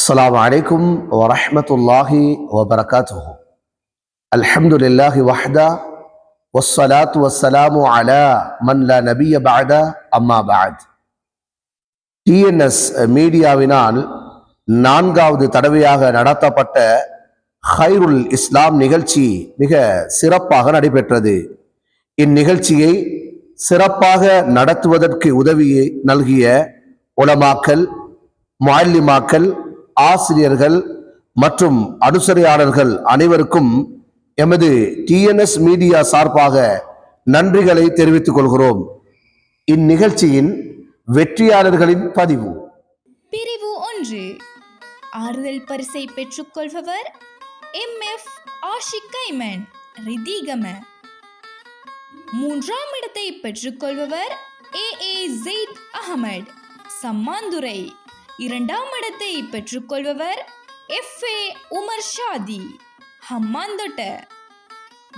السلام عليكم ورحمة الله وبركاته. الحمد لله وحده والصلاة والسلام على من لا نبي بعد أما بعد. DNS மீடியாவினால் 4வது தடவையாக நடத்தப்பட்ட ஹைருல் இஸ்லாம் நிகழ்ச்சி மிக சிறப்பாக நடைபெற்றது. இந்நிகழ்ச்சியை சிறப்பாக நடத்துவதற்கு உதவி நல்கிய உலமாக்கள், முஅல்லிமாக்கள், ஆசிரியர்கள் மற்றும் அனுசரியாளர்கள் அனைவருக்கும் எமது டிஎன்எஸ் மீடியா சார்பாக நன்றிகளை தெரிவித்துக் கொள்கிறோம். இந்நிகழ்ச்சியின் வெற்றியாளர்களின் பதிவு. பிரிவு 1. ஆறுதல் பரிசை பெற்றுக் கொள்பவர் MF ஆஷிக் ஐமன் ரிதிகம. 3ஆம் இடத்தை பெற்றுக் கொள்பவர் AA ஜெயித் அகமது சம்மாந்துரை. 2ஆம் இடத்தை பெற்றுக்கொள்பவர் FA உமர் ஷாதி ஹம்மாந்தொட்ட.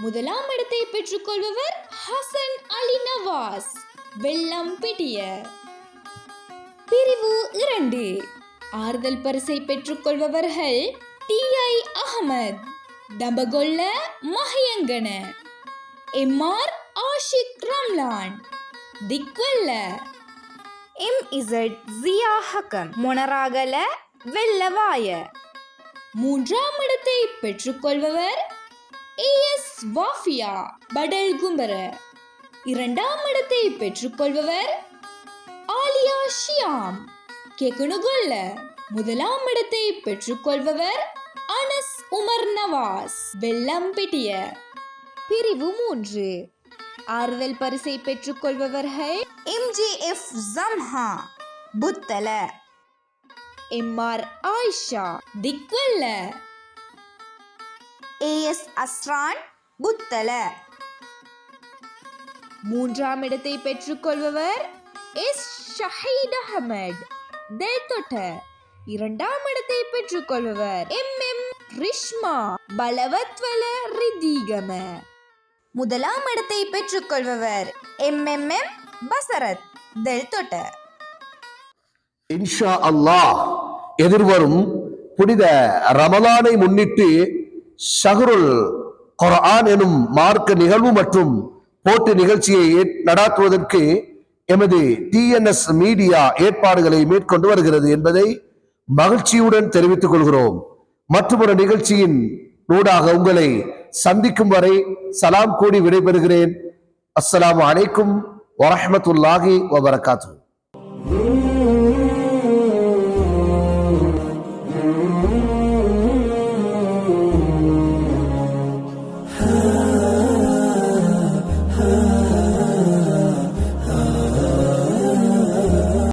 1ஆம் இடத்தை பெற்றுக்கொள்பவர் ஹசன் அலி நவாஸ் வெள்ளம் பிடிய. பிரிவு 2. ஆறுதல் பரிசை பெற்றுக்கொள்பவர்கள் TI Ahmed தம்பகொல்ல Mahiyangana, MR Ashiq Ramzan திக்வல்ல, MZ ஜியா ஹக்கம் மொனராகல வெள்ளவாய. 3ஆம் இடத்தை பெற்றுக்கொள்பவர் AS வாஃபியா படல் கும்பர. 2ஆம் இடத்தை பெற்றுக்கொள்பவர் ஆலியா ஷியாம் கெகுனுகொல்ல. 1ஆம் இடத்தை பெற்றுக்கொள்பவர் அனஸ் உமர் நவாஸ் வெள்ளம்பிட்டிய. பிரிவு 3. ஆறுதல் பரிசை பெற்றுக்கொள்பவர்கள் MJF ஜம்ஹா Buttala, MR Ayesha திக்வல்ல, AS அஸ்ரான் Buttala. 3ஆம் இடத்தை பெற்றுக்கொள்பவர் S ஷஹீத் அஹமத் தேத்தொட்ட. 2ஆம் இடத்தை பெற்றுக்கொள்பவர் MM ரிஷ்மா பலவத்வல ரிதிகம. 1ஆம் இடத்தை பெற்றுக்கொள்பவர் MMM பசரத் தெல்தொட்ட. இன்ஷா அல்லாஹ் எதிர்வரும் புனித ரமலானை முன்னிட்டு ஷஹ்ருல் குர்ஆன் எனும் மார்க்க நிகழ்வு மற்றும் போட்டி நிகழ்ச்சியை நடாத்துவதற்கு எமது டிஎன்எஸ் மீடியா ஏற்பாடுகளை மேற்கொண்டு வருகிறது என்பதை மகிழ்ச்சியுடன் தெரிவித்துக் கொள்கிறோம். மற்றொரு நிகழ்ச்சியின் ஊடாக உங்களை சந்திக்கும் வரை சலாம் கூடி விடைபெறுகிறேன். அஸ்ஸலாமு அலைக்கும் வரஹ்மத்துல்லாஹி வபரகாத்துஹு.